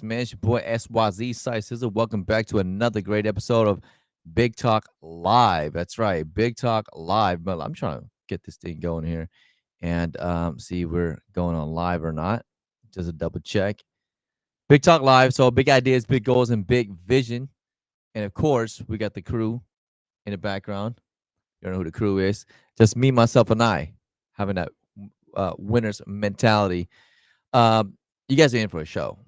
Yes, man, it's your boy SYZ Site Sizzle. Welcome back to another great episode of Big Talk Live. That's right, Big Talk Live. But I'm trying to get this thing going here and see if we're going on live or not. Just a double check. Big Talk Live. So big ideas, big goals, and big vision. And of course, we got the crew in the background. You don't know who the crew is. Just me, myself, and I having that winner's mentality. You guys are in for a show.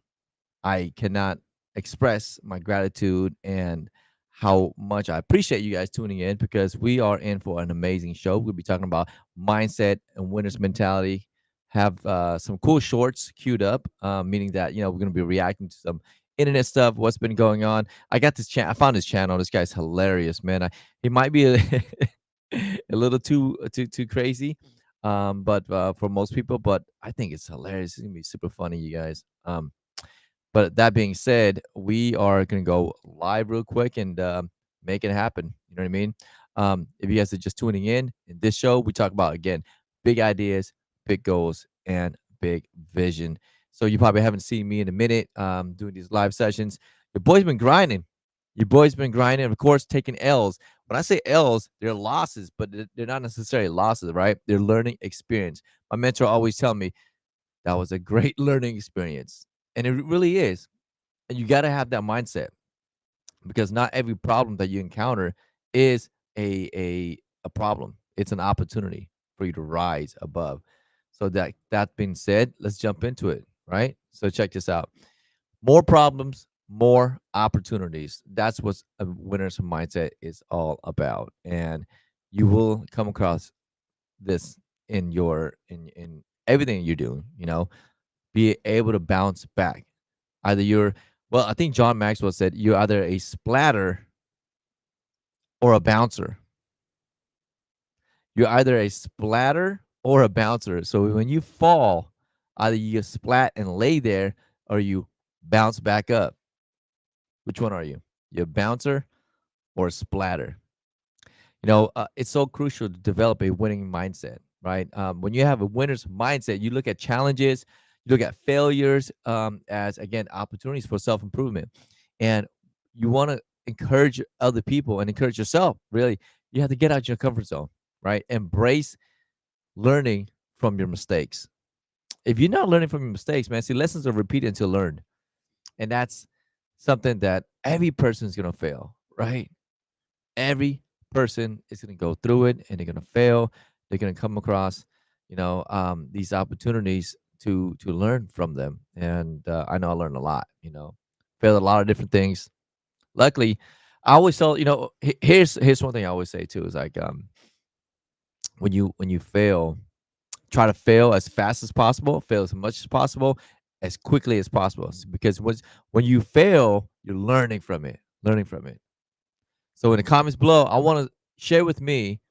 I cannot express my gratitude and how much I appreciate you guys tuning in because we are in for an amazing show. We'll be talking about mindset and winner's mentality. Have some cool shorts queued up, meaning that we're going to be reacting to some internet stuff. What's been going on? I got this channel. I found this channel. This guy's hilarious, man. He might be a little too crazy, but for most people, but I think it's hilarious. It's gonna be super funny, you guys. But that being said, we are going to go live real quick and make it happen. You know what I mean? If you guys are just tuning in this show, we talk about, again, big ideas, big goals, and big vision. So you probably haven't seen me in a minute doing these live sessions. Your boy's been grinding. Your boy's been grinding, of course, taking L's. When I say L's, they're losses, but they're not necessarily losses, right? They're learning experience. My mentor always tell me that was a great learning experience. And it really is. And you got to have that mindset because not every problem that you encounter is a problem. It's an opportunity for you to rise above. So that being said, let's jump into it, right? So check this out. More problems, more opportunities. That's what a winner's mindset is all about. And you will come across this in everything you're doing, be able to bounce back. Either you're, well, I think John Maxwell said you're either a splatter or a bouncer. You're either a splatter or a bouncer. So when you fall, either you splat and lay there or you bounce back up. Which one are you? You're a bouncer or a splatter? It's so crucial to develop a winning mindset, right? When you have a winner's mindset, you look at challenges, you look at failures as, again, opportunities for self improvement. And you want to encourage other people and encourage yourself, really. You have to get out your comfort zone, right? Embrace learning from your mistakes. If you're not learning from your mistakes, man, see, lessons are repeated until learned. And that's something that every person is going to fail, right? Every person is going to go through it and they're going to fail. They're going to come across these opportunities to learn from them. And I know I learned a lot, failed a lot of different things. Luckily, I always tell, here's one thing I always say too, is like, when you fail, try to fail as fast as possible, fail as much as possible, as quickly as possible, because when you fail, you're learning from it, so in the comments below, I want to share with me,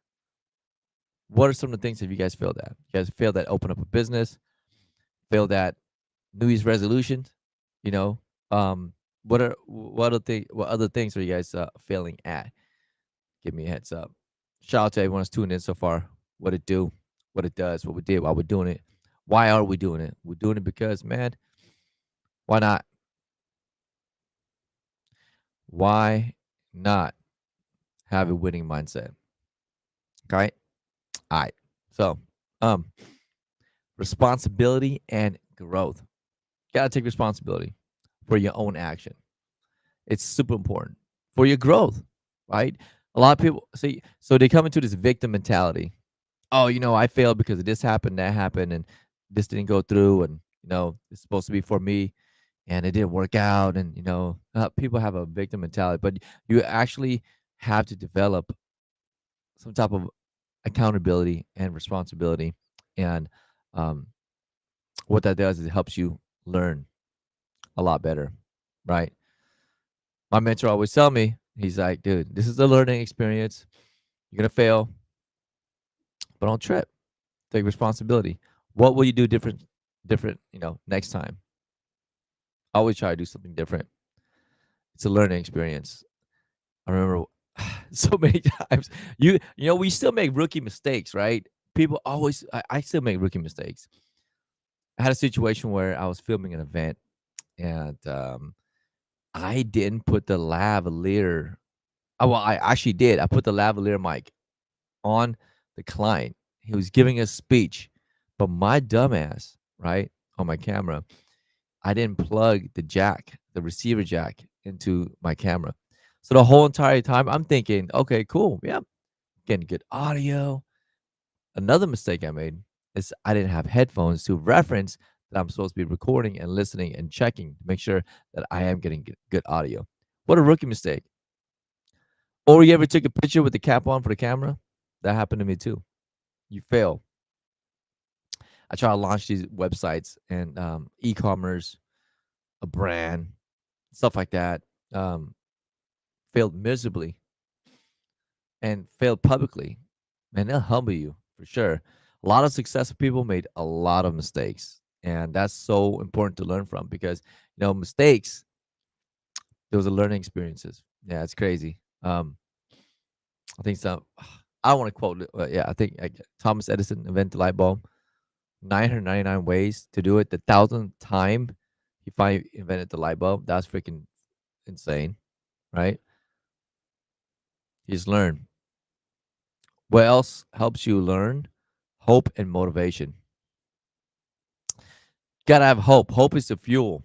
what are some of the things that you guys failed at? You guys failed at open up a business, failed at New Year's resolutions, you know. What other things are you guys failing at? Give me a heads up. Shout out to everyone that's tuning in so far. What it do, what it does, what we did, why we're doing it. Why are we doing it? We're doing it because, man, why not? Why not have a winning mindset? Okay. All right. So, um, responsibility and growth. You gotta take responsibility for your own action. It's super important for your growth, right? A lot of people see, so they come into this victim mentality. Oh, I failed because this happened, that happened, and this didn't go through, and it's supposed to be for me, and it didn't work out, and people have a victim mentality, but you actually have to develop some type of accountability and responsibility, and um, what that does is it helps you learn a lot better, right? My mentor always tell me, he's like, dude, this is a learning experience. You're gonna fail, but don't trip. Take responsibility. What will you do different, next time? Always try to do something different. It's a learning experience. I remember so many times we still make rookie mistakes, right? People always, I still make rookie mistakes. I had a situation where I was filming an event and I didn't put the lavalier. Oh, well, I actually did. I put the lavalier mic on the client. He was giving a speech, but my dumbass, right, on my camera, I didn't plug the jack, the receiver jack, into my camera. So the whole entire time, I'm thinking, okay, cool, yeah, getting good audio. Another mistake I made is I didn't have headphones to reference that I'm supposed to be recording and listening and checking to make sure that I am getting good audio. What a rookie mistake. Or you ever took a picture with the cap on for the camera? That happened to me too. You fail. I try to launch these websites and e-commerce, a brand, stuff like that. Um, Failed miserably and failed publicly. Man, they'll humble you for sure. A lot of successful people made a lot of mistakes, and that's so important to learn from because mistakes. Those are learning experiences. Yeah, it's crazy. I think some. I don't want to quote it, but yeah, I think Thomas Edison invented the light bulb. 999 ways to do it. The thousandth time he finally invented the light bulb. That's freaking insane, right? You just learn. What else helps you learn? Hope and motivation. Gotta have hope. Hope is the fuel.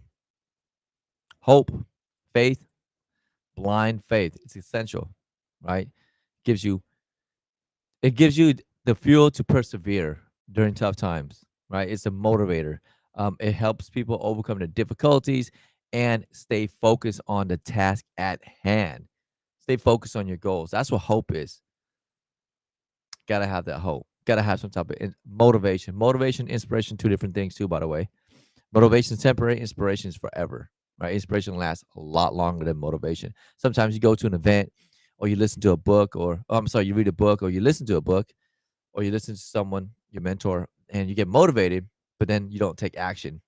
Hope, faith, blind faith. It's essential, right? Gives you it gives you the fuel to persevere during tough times, right? It's a motivator. It helps people overcome the difficulties and stay focused on the task at hand. Stay focused on your goals. That's what hope is. Gotta have that hope. Gotta have some type of motivation. Motivation, inspiration, two different things too, by the way. Motivation is temporary, inspiration is forever, right? Inspiration lasts a lot longer than motivation. Sometimes you go to an event or you listen to a book or, oh, I'm sorry, you read a book or you listen to a book or you listen to someone, your mentor, and you get motivated, but then you don't take action.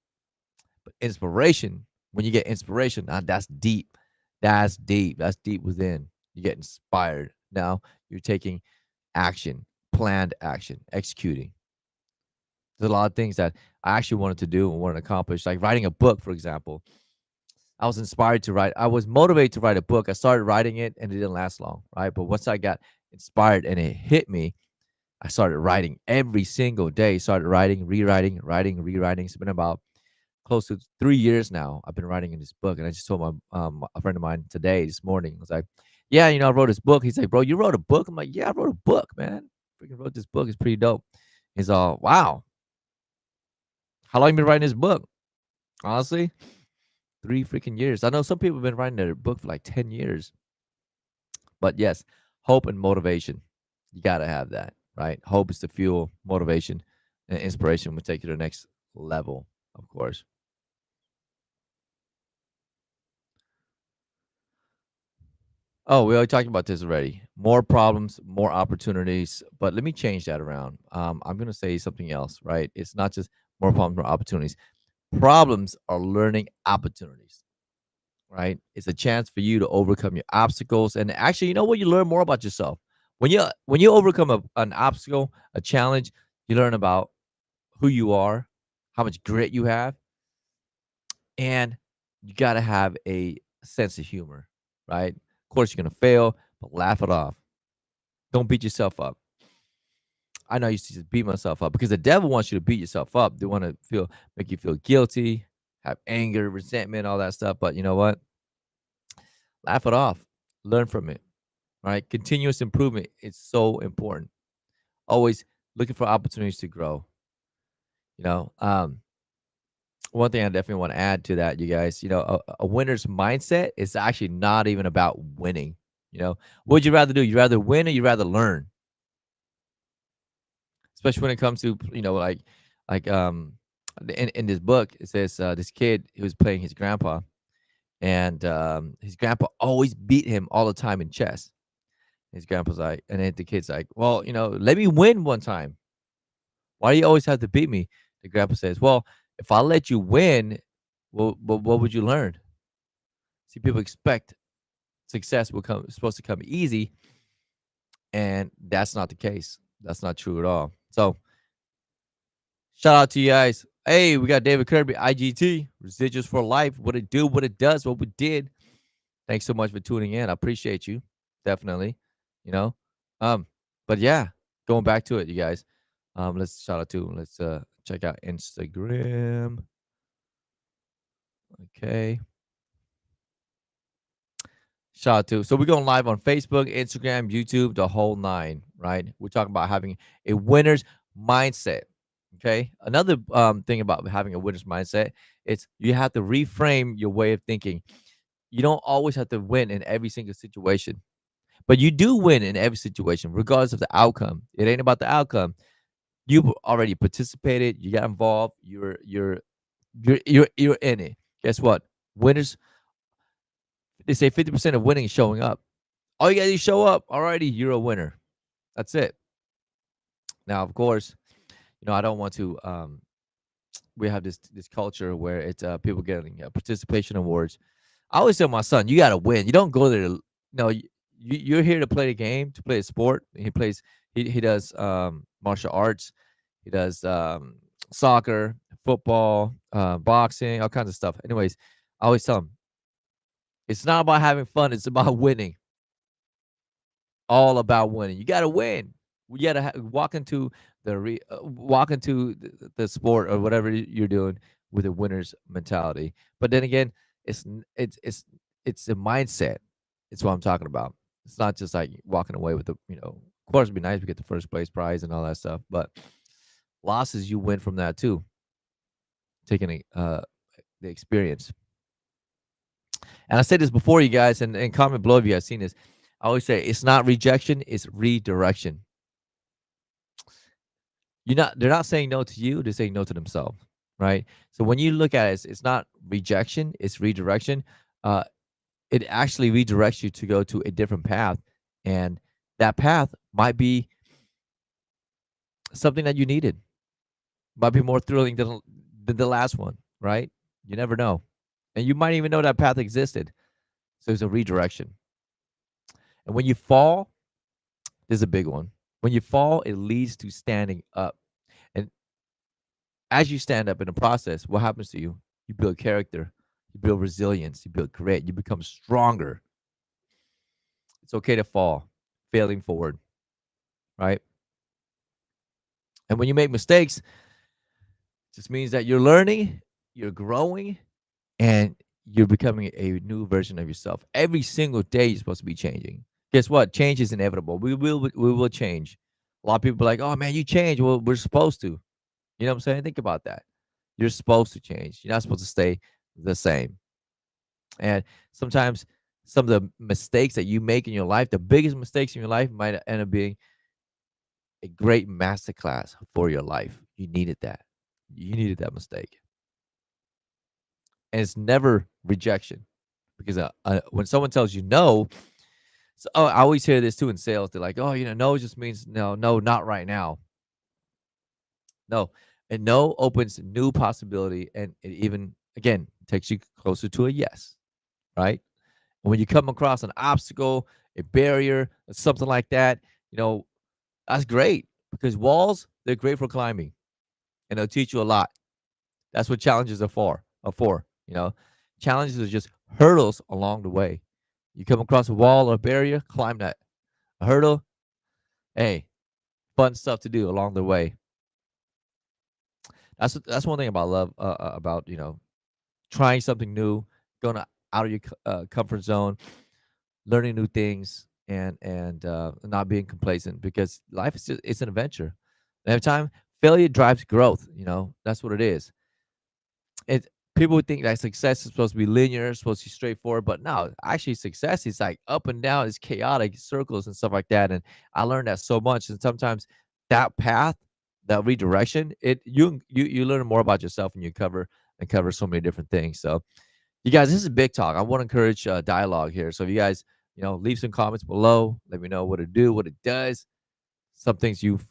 But inspiration, when you get inspiration, that's deep. That's deep. That's deep within. You get inspired. Now you're taking action, planned action, executing. There's a lot of things that I actually wanted to do and wanted to accomplish, like writing a book, for example. I was inspired to write. I was motivated to write a book. I started writing it and it didn't last long, right? But once I got inspired and it hit me, I started writing every single day. Started writing, rewriting, writing, rewriting. It's been about close to 3 years now. I've been writing in this book, and I just told my a friend of mine today, this morning. I was like, "Yeah, I wrote this book." He's like, "Bro, you wrote a book?" I'm like, "Yeah, I wrote a book, man. Freaking wrote this book. It's pretty dope." He's all, "Wow, how long you been writing this book?" Honestly, 3 freaking years. I know some people have been writing their book for like 10 years, but yes, hope and motivation. You gotta have that, right? Hope is the fuel, motivation, and inspiration will take you to the next level, of course. Oh, we already talked about this already. More problems, more opportunities. But let me change that around. I'm gonna say something else, right? It's not just more problems, more opportunities. Problems are learning opportunities, right? It's a chance for you to overcome your obstacles. And actually, you know what? You learn more about yourself. When you overcome an obstacle, a challenge, you learn about who you are, how much grit you have, and you gotta have a sense of humor, right? Of course, you're gonna fail, but laugh it off. Don't beat yourself up. I know I used to just beat myself up because the devil wants you to beat yourself up. They want to make you feel guilty, have anger, resentment, all that stuff. But you know what? Laugh it off. Learn from it. Right? Continuous improvement is so important. Always looking for opportunities to grow. You know, one thing I definitely want to add to that, you guys, a winner's mindset is actually not even about winning. What would you rather do? You rather win or you rather learn? Especially when it comes to like in this book it says this kid who was playing his grandpa, and his grandpa always beat him all the time in chess. His grandpa's like, and then the kid's like, well, let me win one time. Why do you always have to beat me? The grandpa says, well, if I let you win, well, what would you learn? See, people expect success will come supposed to come easy, and that's not the case. That's not true at all. So shout out to you guys. Hey, we got David Kirby, IGT, Residuals for Life. What it do, what it does, what we did. Thanks so much for tuning in. I appreciate you. Definitely. You know. Um, but yeah, going back to it, you guys. Let's shout out to let's check out Instagram. Okay. Shout out to. So we're going live on Facebook, Instagram, YouTube, the whole nine, right? We're talking about having a winner's mindset. Okay. Another thing about having a winner's mindset, it's you have to reframe your way of thinking. You don't always have to win in every single situation, but you do win in every situation, regardless of the outcome. It ain't about the outcome. You already participated, you got involved, you're in it. Guess what? Winners, they say 50% of winning is showing up. All you gotta do is show up. Alrighty, you're a winner. That's it. Now, of course, I don't want to. We have this culture where it's people getting participation awards. I always tell my son, you got to win. You don't go there. No, you're here to play the game, to play a sport. He plays. He does martial arts. He does soccer, football, boxing, all kinds of stuff. Anyways, I always tell him, it's not about having fun. It's about winning. All about winning. You got to win. You got to walk into walk into the sport or whatever you're doing with a winner's mentality. But then again, it's n- it's a mindset. It's what I'm talking about. It's not just like walking away with Of course, it'd be nice to get the first place prize and all that stuff, but losses you win from that too. Taking the experience. And I said this before, you guys, and comment below if you guys seen this. I always say it's not rejection, it's redirection. They're not saying no to you, they're saying no to themselves, right? So when you look at it, it's not rejection, it's redirection. Uh, it actually redirects you to go to a different path, and that path might be something that you needed, might be more thrilling than the last one, right? You never know, and you might even know that path existed. So it's a redirection. And when you fall, this is a big one. When you fall, it leads to standing up. And as you stand up in the process, what happens to you? You build character, you build resilience, you build grit, you become stronger. It's okay to fall, failing forward, right? And when you make mistakes, it just means that you're learning, you're growing, and you're becoming a new version of yourself. Every single day, you're supposed to be changing. Guess what? Change is inevitable. We will change. A lot of people are like, "Oh man, you change." Well, we're supposed to. You know what I'm saying? Think about that. You're supposed to change. You're not supposed to stay the same. And sometimes some of the mistakes that you make in your life, the biggest mistakes in your life, might end up being a great masterclass for your life. You needed that. You needed that mistake. And it's never rejection because when someone tells you no, so I always hear this too in sales. They're like, "Oh, no just means no, no, not right now." No, and no opens new possibility, and it even again takes you closer to a yes, right? When you come across an obstacle, a barrier, or something like that, you know, that's great because walls, they're great for climbing and they'll teach you a lot. That's what challenges are for. Challenges are just hurdles along the way. You come across a wall or a barrier, climb that. A hurdle, hey, fun stuff to do along the way. That's one thing about love, about, trying something new, going out of your comfort zone, learning new things, and not being complacent because life is just it's an adventure. And every time failure drives growth, that's what it is. It People would think that success is supposed to be linear, supposed to be straightforward, but no, actually success is like up and down, it's chaotic circles and stuff like that. And I learned that so much. And sometimes that path, that redirection, you learn more about yourself and you cover so many different things. So you guys, this is big talk. I want to encourage dialogue here. So if you guys, leave some comments below. Let me know what it do, what it does. Some things you've,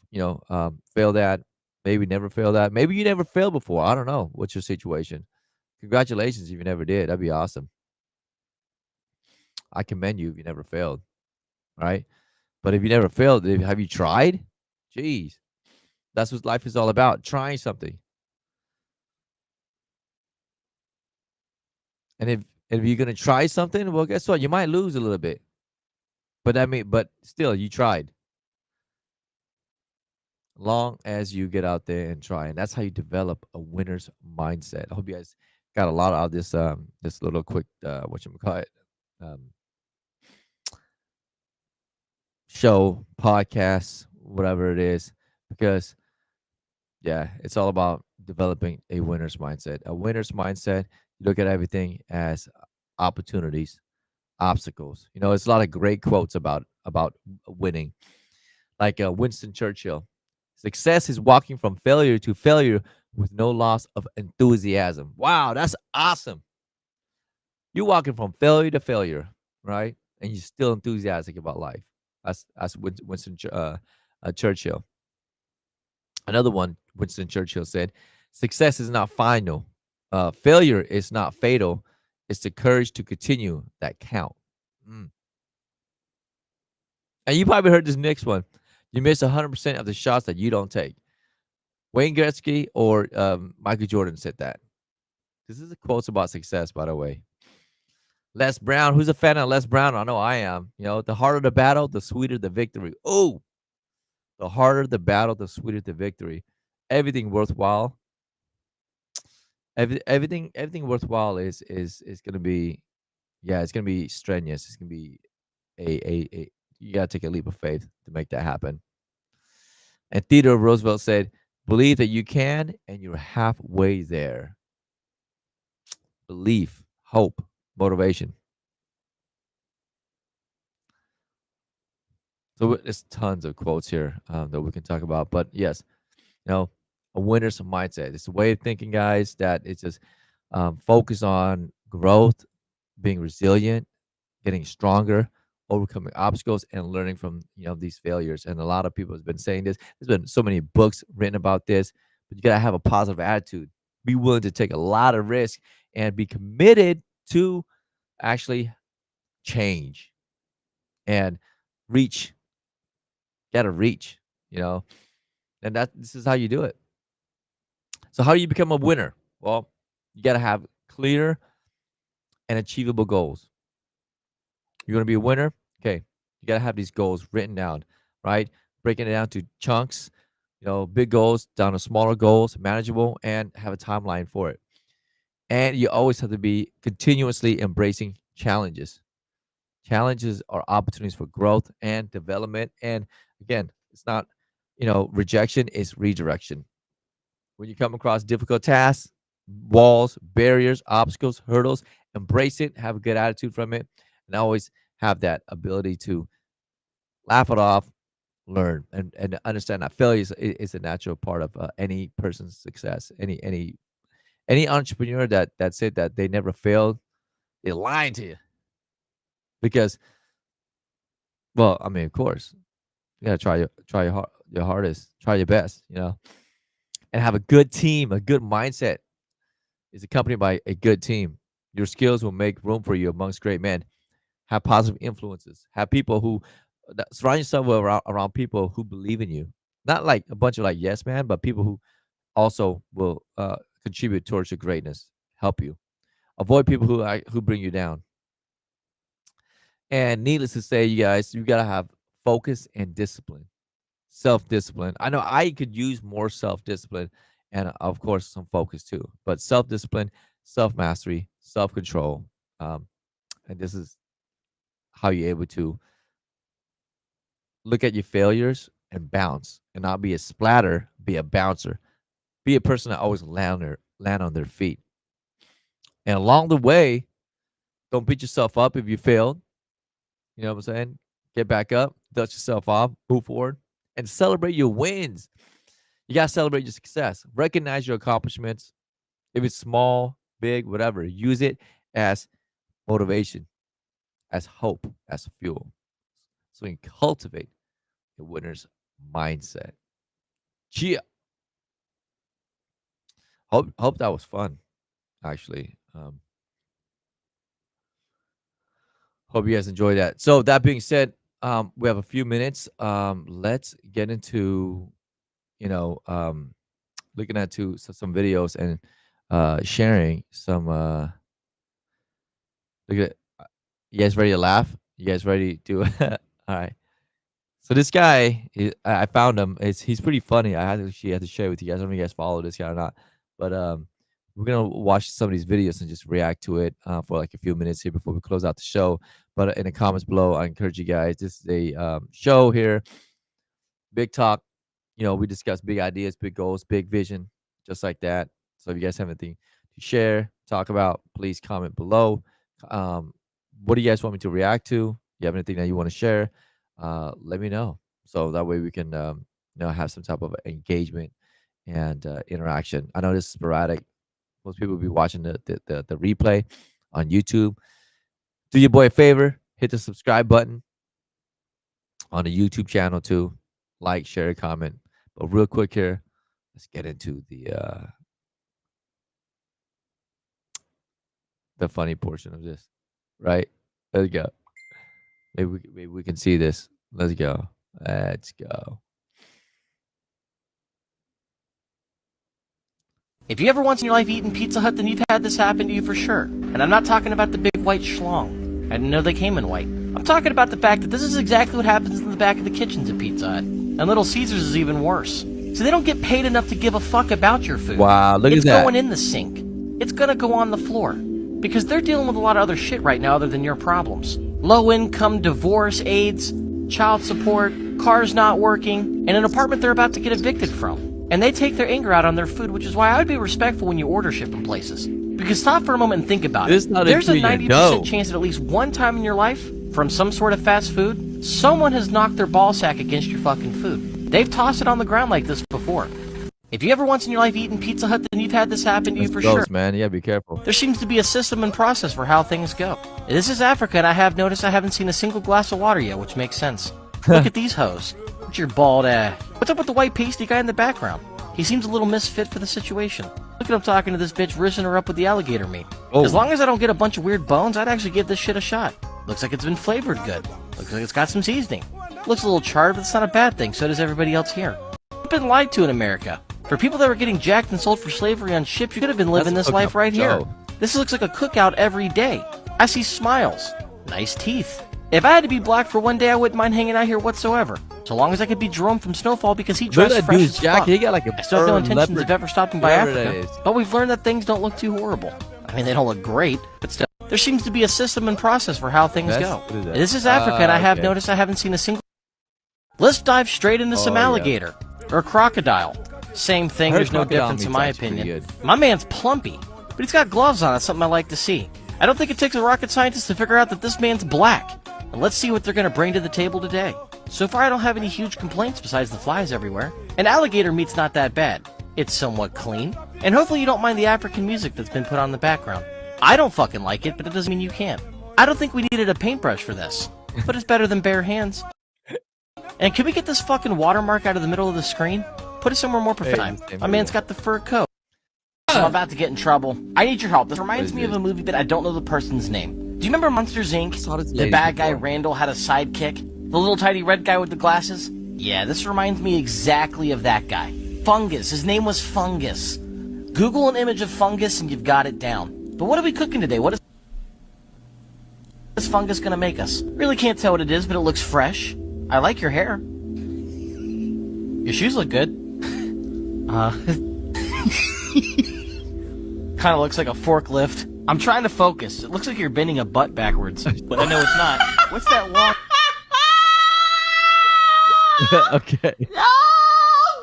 failed at, maybe never failed at. Maybe you never failed before. I don't know. What's your situation? Congratulations if you never did. That'd be awesome. I commend you if you never failed. Right. But if you never failed, have you tried? Jeez. That's what life is all about. Trying something. And if you're gonna try something, well, guess what? You might lose a little bit, but still, you tried. Long as you get out there and try, and that's how you develop a winner's mindset. I hope you guys got a lot out of this little quick what you call it um show, podcast, whatever it is, because yeah, it's all about developing a winner's mindset. A winner's mindset, you look at everything as opportunities, obstacles. You know, it's a lot of great quotes about winning. Like Winston Churchill, success is walking from failure to failure with no loss of enthusiasm. Wow, that's awesome. You're walking from failure to failure, right? And you're still enthusiastic about life. That's Winston Churchill. Another one, Winston Churchill said, "Success is not final. Failure is not fatal. It's the courage to continue that count." Mm. And you probably heard this next one. You miss 100% of the shots that you don't take. Wayne Gretzky or Michael Jordan said that. This is a quote about success, by the way. Les Brown, who's a fan of Les Brown? I know I am. You know, the harder the battle, the sweeter the victory. Oh, the harder the battle, the sweeter the victory. Everything worthwhile, everything worthwhile is gonna be, yeah, it's gonna be strenuous. It's gonna be a you gotta take a leap of faith to make that happen. And Theodore Roosevelt said, "Believe that you can, and you're halfway there." Belief, hope, motivation. So there's tons of quotes here that we can talk about. But yes, you know, a winner's mindset. It's a way of thinking, guys, that it's just focus on growth, being resilient, getting stronger, overcoming obstacles, and learning from these failures. And a lot of people have been saying this. There's been so many books written about this, but you gotta have a positive attitude. Be willing to take a lot of risk and be committed to actually change and reach. Gotta reach, you know, and this is how you do it. So how do you become a winner? Well, you gotta have clear and achievable goals. You want to be a winner? Okay, you gotta have these goals written down, right? Breaking it down to chunks, big goals down to smaller goals, manageable, and have a timeline for it. And you always have to be continuously embracing challenges. Challenges are opportunities for growth and development. And again, it's not, rejection, it's redirection. When you come across difficult tasks, walls, barriers, obstacles, hurdles, embrace it, have a good attitude from it, and always have that ability to laugh it off, learn, and understand that failure is a natural part of any person's success. Any entrepreneur that said that they never failed, they're lying to you because, well, I mean, of course, you gotta your hardest, try your best, and have a good team, a good mindset is accompanied by a good team. Your skills will make room for you amongst great men. Have positive influences. Have people who surround yourself around people who believe in you. Not like a bunch of like yes man, but people who also will contribute towards your greatness. Help you. Avoid people who bring you down. And needless to say, you guys, you gotta have focus and discipline, self discipline. I know I could use more self discipline, and of course some focus too. But self discipline, self mastery, self control, and this is how you're able to look at your failures and bounce, and not be a splatter, be a bouncer, be a person that always land on their feet. And along the way, don't beat yourself up if you failed. You know what I'm saying? Get back up, dust yourself off, move forward, and celebrate your wins. You gotta celebrate your success. Recognize your accomplishments. If it's small, big, whatever, use it as motivation, as hope, as fuel. So we can cultivate a winner's mindset. Gee, hope that was fun. Actually, hope you guys enjoy that. So that being said, we have a few minutes. Let's get into you know looking at some videos and sharing some Look at you guys ready to laugh? You guys ready to all right. So this guy, I found him. He's pretty funny. Had to share it with you guys. I don't know if you guys follow this guy or not, but we're gonna watch some of these videos and just react to it for like a few minutes here before we close out the show. But in the comments below, I encourage you guys. This is a show here, Big Talk. You know, we discuss big ideas, big goals, big vision, just like that. So if you guys have anything to share, talk about, please comment below. What do you guys want me to react to? You have anything that you want to share? Let me know. So that way we can, have some type of engagement and interaction. I know this is sporadic. Most people will be watching the replay on YouTube. Do your boy a favor, hit the subscribe button on the YouTube channel too. Like, share, comment. But real quick here, let's get into the funny portion of this. Right? Let's go. Maybe we can see this. Let's go. Let's go. If you ever once in your life eaten Pizza Hut, then you've had this happen to you for sure. And I'm not talking about the big white schlong. I didn't know they came in white. I'm talking about the fact that this is exactly what happens in the back of the kitchens at Pizza Hut. And Little Caesars is even worse. So they don't get paid enough to give a fuck about your food. Wow, look at that. It's going in the sink. It's gonna go on the floor. Because they're dealing with a lot of other shit right now other than your problems. Low income, divorce, AIDS, child support, cars not working, and an apartment they're about to get evicted from. And they take their anger out on their food, which is why I would be respectful when you order shit from places. Because stop for a moment and think about it. There's a 90% chance that at least one time in your life, from some sort of fast food, someone has knocked their ball sack against your fucking food. They've tossed it on the ground like this before. If you ever once in your life eaten Pizza Hut, then you've had this happen to you for sure. Man, yeah, be careful. There seems to be a system and process for how things go. This is Africa, and I have noticed I haven't seen a single glass of water yet, which makes sense. Look at these hoes. What's your bald ass? What's up with the white pasty guy in the background? He seems a little misfit for the situation. Look at him talking to this bitch, rizzing her up with the alligator meat. Oh. As long as I don't get a bunch of weird bones, I'd actually give this shit a shot. Looks like it's been flavored good. Looks like it's got some seasoning. Looks a little charred, but it's not a bad thing. So does everybody else here. I've been lied to in America. For people that were getting jacked and sold for slavery on ships, you could have been living this life right here. This looks like a cookout every day. I see smiles. Nice teeth. If I had to be black for one day, I wouldn't mind hanging out here whatsoever. So long as I could be Jerome from Snowfall because he dressed fresh as fuck. He got like a I still have no intentions of ever stopping by Africa, but we've learned that things don't look too horrible. I mean, they don't look great, but still. There seems to be a system and process for how things go. This is Africa, and I have noticed I haven't seen a single... Let's dive straight into some alligator. Or crocodile. Same thing, there's no difference in my opinion. My man's plumpy, but he's got gloves on. It's something I like to see. I don't think it takes a rocket scientist to figure out that this man's black. And let's see what they're going to bring to the table today. So far, I don't have any huge complaints besides the flies everywhere. And alligator meat's not that bad. It's somewhat clean. And hopefully you don't mind the African music that's been put on the background. I don't fucking like it, but it doesn't mean you can't. I don't think we needed a paintbrush for this. But it's better than bare hands. And can we get this fucking watermark out of the middle of the screen? Put it somewhere more professional. My man's got the fur coat. So I'm about to get in trouble. I need your help. This reminds me of a movie, but I don't know the person's name. Do you remember Monsters, Inc.? The bad guy Randall had a sidekick? The little tiny red guy with the glasses? Yeah, this reminds me exactly of that guy. Fungus. His name was Fungus. Google an image of Fungus and you've got it down. But what are we cooking today? What is Fungus gonna make us? Really can't tell what it is, but it looks fresh. I like your hair. Your shoes look good. Kind of looks like a forklift. I'm trying to focus. It looks like you're bending a butt backwards, but I know it's not. What's that long? Okay. No,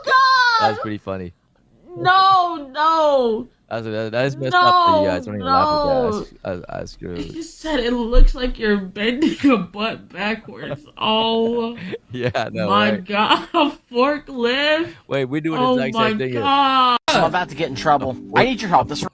God! That was pretty funny. No. That is messed up for you guys. Don't even laugh at that. I screwed. You said it looks like you're bending a butt backwards. Oh. Yeah, no. My God, a forklift. Wait, we're doing the exact same thing. God. I'm about to get in trouble. I need your help. This is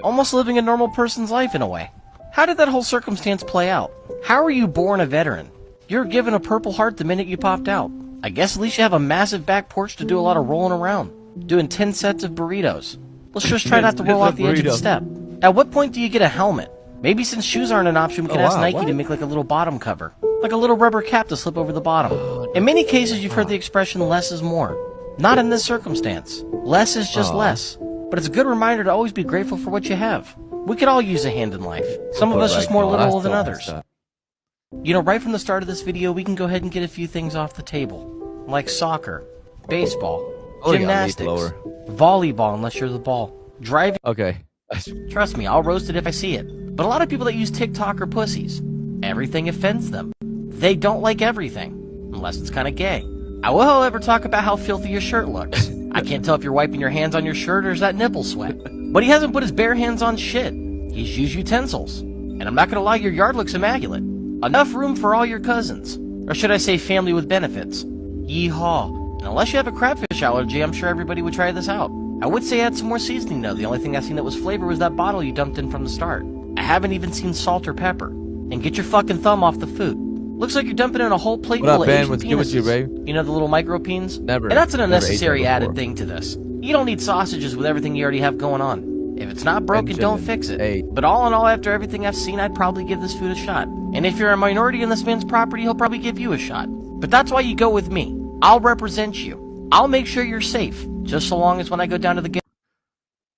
almost living a normal person's life in a way. How did that whole circumstance play out? How were you born a veteran? You were given a Purple Heart the minute you popped out. I guess at least you have a massive back porch to do a lot of rolling around. Doing 10 sets of burritos. Let's just try not to roll off the edge of the step. At what point do you get a helmet? Maybe since shoes aren't an option, we can ask Nike to make like a little bottom cover. Like a little rubber cap to slip over the bottom. In many cases, you've heard the expression, less is more. Not in this circumstance. Less is just less. But it's a good reminder to always be grateful for what you have. We could all use a hand in life. Some of us just more literal than others. You know, right from the start of this video, we can go ahead and get a few things off the table. Like soccer, baseball, gymnastics, volleyball unless you're the ball, driving. Okay. Trust me, I'll roast it if I see it. But a lot of people that use TikTok are pussies. Everything offends them. They don't like everything, unless it's kind of gay. I will, however, talk about how filthy your shirt looks. I can't tell if you're wiping your hands on your shirt or is that nipple sweat. But he hasn't put his bare hands on shit. He's used utensils. And I'm not gonna lie, your yard looks immaculate. Enough room for all your cousins. Or should I say family with benefits. Yeehaw. And unless you have a crabfish allergy, I'm sure everybody would try this out. I would say add some more seasoning though. The only thing I've seen that was flavor was that bottle you dumped in from the start. I haven't even seen salt or pepper. And get your fucking thumb off the food. Looks like you're dumping in a whole plate full of Asian penises. You know the little micro peens? Never. And that's an unnecessary added thing to this. You don't need sausages with everything you already have going on. If it's not broken, don't fix it. But all in all, after everything I've seen, I'd probably give this food a shot. And if you're a minority in this man's property, he'll probably give you a shot. But that's why you go with me. I'll represent you. I'll make sure you're safe. Just so long as when I go down to the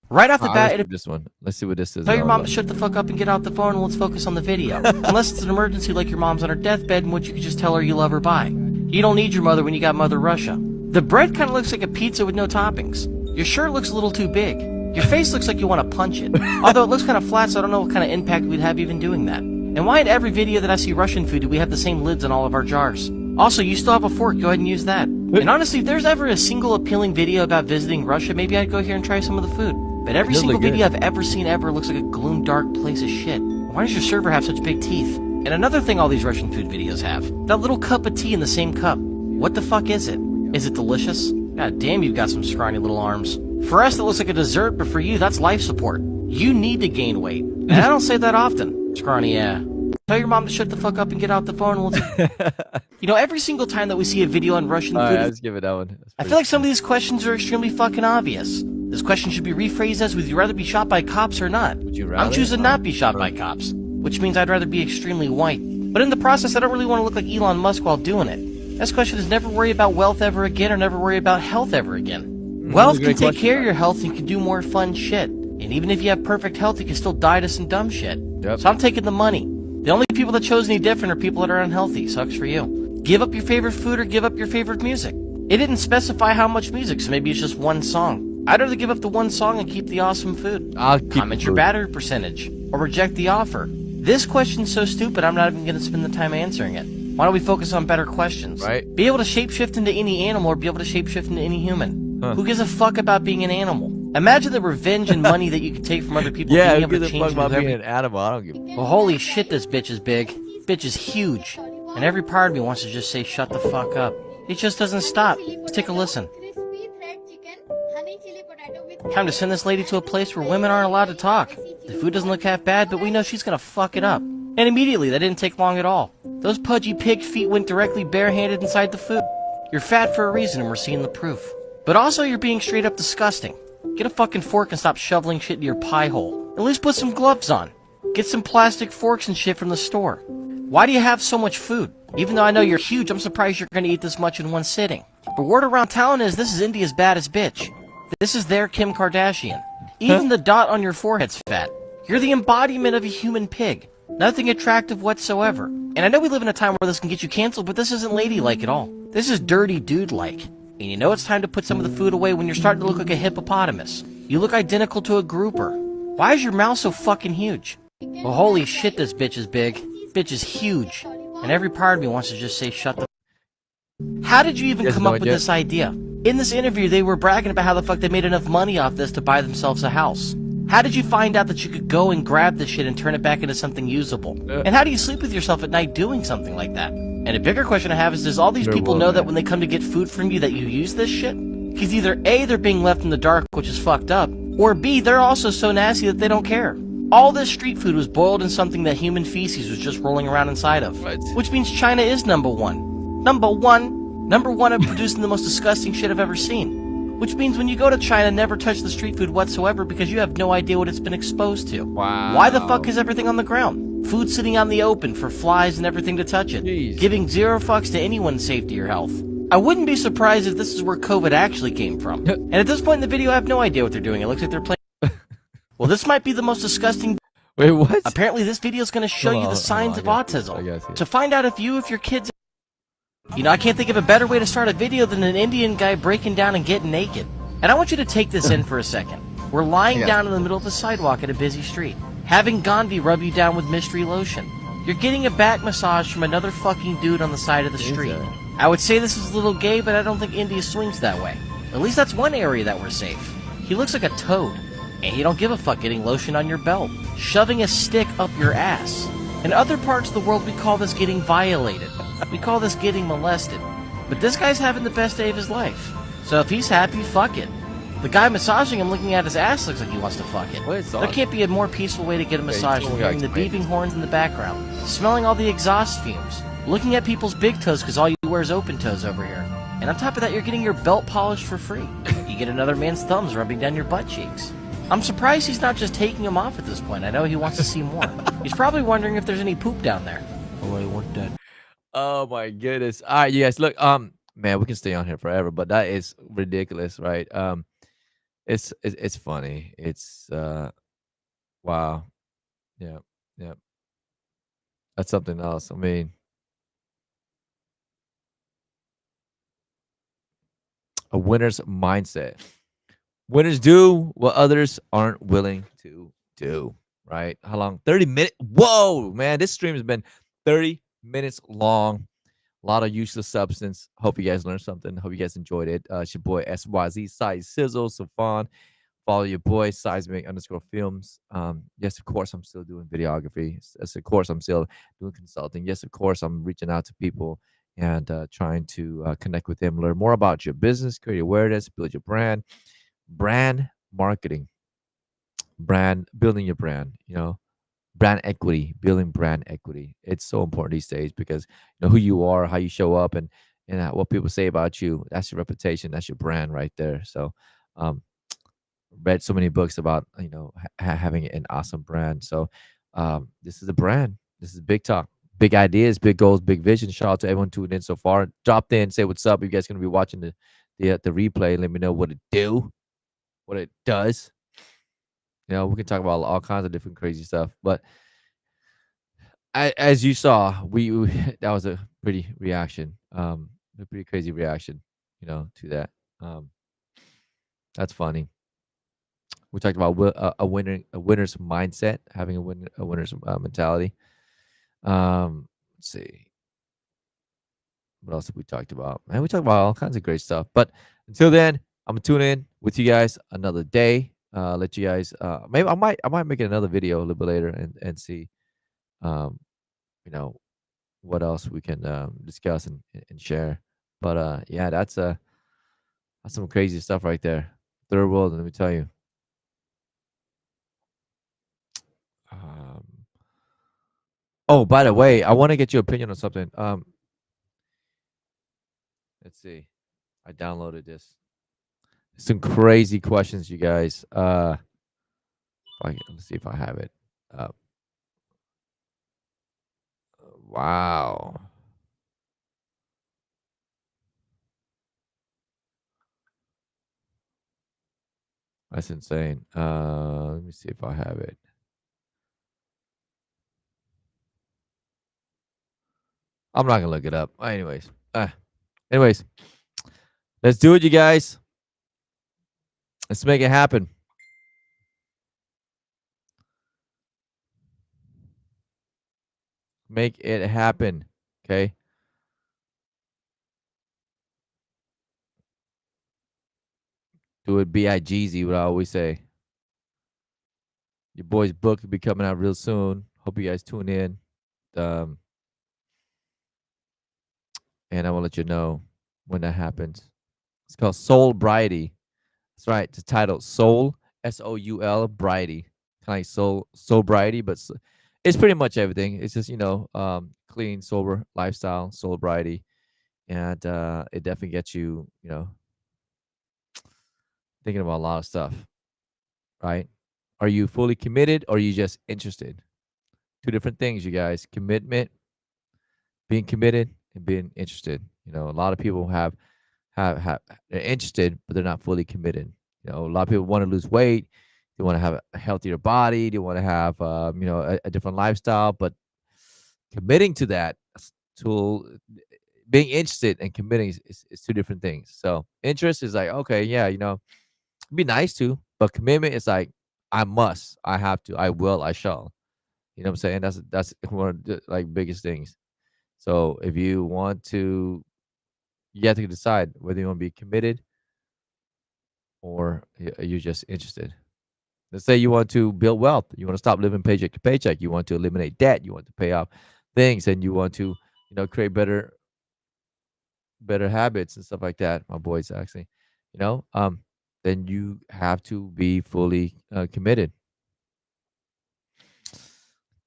right off the bat, this one. Let's see what this is. Tell your mom to shut the fuck up and get out the phone and let's focus on the video. Unless it's an emergency like your mom's on her deathbed, in which you can just tell her you love her by. You don't need your mother when you got Mother Russia. The bread kind of looks like a pizza with no toppings. Your shirt looks a little too big. Your face looks like you want to punch it. Although it looks kind of flat, so I don't know what kind of impact we'd have even doing that. And why in every video that I see Russian food do we have the same lids on all of our jars? Also, you still have a fork, go ahead and use that. And honestly, if there's ever a single appealing video about visiting Russia, maybe I'd go here and try some of the food. But every single video I've ever seen ever looks like a gloom dark place of shit. Why does your server have such big teeth? And another thing all these Russian food videos have, that little cup of tea in the same cup. What the fuck is it? Is it delicious? God damn, you've got some scrawny little arms. For us, that looks like a dessert, but for you, that's life support. You need to gain weight. And I don't say that often. Scrawny, yeah. Tell your mom to shut the fuck up and get out the phone and let's... You know, every single time that we see a video on Russian food... let's give it that one. I feel like some of these questions are extremely fucking obvious. This question should be rephrased as, would you rather be shot by cops or not? Would you rather? I'm choosing not be shot by cops, which means I'd rather be extremely white. But in the process, I don't really want to look like Elon Musk while doing it. This question is never worry about wealth ever again or never worry about health ever again. Wealth can take care of your health and can do more fun shit. And even if you have perfect health, you can still die to some dumb shit. Yep. So I'm taking the money. The only people that chose any different are people that are unhealthy. Sucks for you. Give up your favorite food or give up your favorite music. It didn't specify how much music, so maybe it's just one song. I'd rather give up the one song and keep the awesome food. Comment your battery percentage, or reject the offer. This question's so stupid, I'm not even going to spend the time answering it. Why don't we focus on better questions? Right. Be able to shapeshift into any animal or be able to shapeshift into any human. Who gives a fuck about being an animal? Imagine the revenge and money that you could take from other people being able to change who gives a fuck about being an animal? I don't give a fuck. Well, holy shit, this bitch is big. Bitch is huge. And every part of me wants to just say, shut the fuck up. It just doesn't stop. Let's take a listen. Time to send this lady to a place where women aren't allowed to talk. The food doesn't look half bad, but we know she's gonna fuck it up. And immediately, that didn't take long at all. Those pudgy pig feet went directly barehanded inside the food. You're fat for a reason, and we're seeing the proof. But also, you're being straight up disgusting. Get a fucking fork and stop shoveling shit into your pie hole. At least put some gloves on. Get some plastic forks and shit from the store. Why do you have so much food? Even though I know you're huge, I'm surprised you're gonna eat this much in one sitting. But word around town is this is India's baddest bitch. This is their Kim Kardashian. Even the dot on your forehead's fat. You're the embodiment of a human pig. Nothing attractive whatsoever. And I know we live in a time where this can get you canceled, but this isn't ladylike at all. This is dirty dude-like. And you know it's time to put some of the food away when you're starting to look like a hippopotamus. You look identical to a grouper. Why is your mouth so fucking huge? Well, holy shit, this bitch is big. Bitch is huge. And every part of me wants to just say, shut the... How did you even come up with this idea? In this interview, they were bragging about how the fuck they made enough money off this to buy themselves a house. How did you find out that you could go and grab this shit and turn it back into something usable? And how do you sleep with yourself at night doing something like that? And a bigger question I have is, does all these people know that when they come to get food from you that you use this shit? Because either A, they're being left in the dark, which is fucked up, or B, they're also so nasty that they don't care. All this street food was boiled in something that human feces was just rolling around inside of. Which means China is number one. Number one at producing the most disgusting shit I've ever seen. Which means when you go to China, never touch the street food whatsoever because you have no idea what it's been exposed to. Wow. Why the fuck is everything on the ground? Food sitting on the open for flies and everything to touch it. Jeez. Giving zero fucks to anyone's safety or health. I wouldn't be surprised if this is where COVID actually came from. And at this point in the video, I have no idea what they're doing. It looks like they're playing... Well, this might be the most disgusting. Wait, what? Apparently, this video is going to show you the signs of autism. To find out if your kids. You know, I can't think of a better way to start a video than an Indian guy breaking down and getting naked. And I want you to take this in for a second. We're lying down in the middle of the sidewalk at a busy street, having Gandhi rub you down with mystery lotion. You're getting a back massage from another fucking dude on the side of the street. I would say this is a little gay, but I don't think India swings that way. At least that's one area that we're safe. He looks like a toad, and he don't give a fuck getting lotion on your belt, shoving a stick up your ass. In other parts of the world, we call this getting violated. We call this getting molested. But this guy's having the best day of his life. So if he's happy, fuck it. The guy massaging him looking at his ass looks like he wants to fuck it. There can't be a more peaceful way to get a massage than hearing the beeping horns in the background, smelling all the exhaust fumes, looking at people's big toes because all you wear is open toes over here. And on top of that, you're getting your belt polished for free. You get another man's thumbs rubbing down your butt cheeks. I'm surprised he's not just taking them off at this point. I know he wants to see more. He's probably wondering if there's any poop down there. Oh, I want that. Oh my goodness. All right, you guys, look, man, we can stay on here forever, but that is ridiculous, right? It's funny. It's wow. Yeah, yeah. That's something else. I mean, a winner's mindset. Winners do what others aren't willing to do, right? How long? 30 minutes. Whoa, man, this stream has been 30 minutes long. A lot of useless substance. Hope you guys learned something. Hope you guys enjoyed it. It's your boy SYZ, Size Sizzle, so fun. Follow your boy, Seismic_films. Yes, of course, I'm still doing videography. Yes, of course, I'm still doing consulting. Yes, of course, I'm reaching out to people and trying to connect with them, learn more about your business, create awareness, build your brand marketing, building your brand, brand equity, building brand equity. It's so important these days because who you are, how you show up, and what people say about you. That's your reputation. That's your brand right there. So, read so many books about having an awesome brand. So, this is a brand. This is Big Talk. Big ideas, big goals, big vision. Shout out to everyone tuning in so far. Dropped in, say what's up. You guys gonna be watching the replay. Let me know what it does. We can talk about all kinds of different crazy stuff. But as you saw, we that was a pretty reaction, a pretty crazy reaction, to that. That's funny. We talked about a winner's mindset, having a winner's mentality. Let's see. What else have we talked about? Man, we talked about all kinds of great stuff. But until then, I'm gonna tune in with you guys another day. Let you guys maybe I might make another video a little bit later and see you know what else we can discuss and share. But yeah, that's some crazy stuff right there. Third world, let me tell you. Um, oh, by the way, I want to get your opinion on something. Let's see. I downloaded this. Some crazy questions, you guys. Let's see if I have it. Wow. That's insane. Let me see if I have it. I'm not gonna look it up. Anyways, let's do it, you guys. Let's make it happen. Make it happen. Okay. Do it B-I-G-Z, what I always say. Your boy's book will be coming out real soon. Hope you guys tune in. And I will let you know when that happens. It's called Soul Brighty. That's right. It's titled Soul, Soul, Brighty. Kind of like Soul Brighty, but it's pretty much everything. It's just, clean, sober lifestyle, Soul Brighty. And it definitely gets you, thinking about a lot of stuff, right? Are you fully committed or are you just interested? Two different things, you guys. Commitment, being committed, and being interested. A lot of people have they're interested, but they're not fully committed. A lot of people want to lose weight, Do you want to have a healthier body? Do you want to have, a different lifestyle? But committing to that, to being interested and committing is two different things. So interest is like, okay, yeah, it'd be nice to, but commitment is like, I must, I have to, I will, I shall. You know what I'm saying? That's one of the like biggest things. So if you want to, you have to decide whether you want to be committed or you're just interested. Let's say you want to build wealth, you want to stop living paycheck to paycheck, you want to eliminate debt, you want to pay off things, and you want to, create better habits and stuff like that. My boys actually, you know, um, then you have to be fully committed,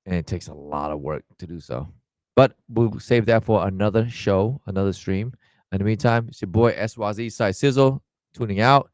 and it takes a lot of work to do so. But we'll save that for another show, another stream. In the meantime, it's your boy SYZ Side Sizzle tuning out.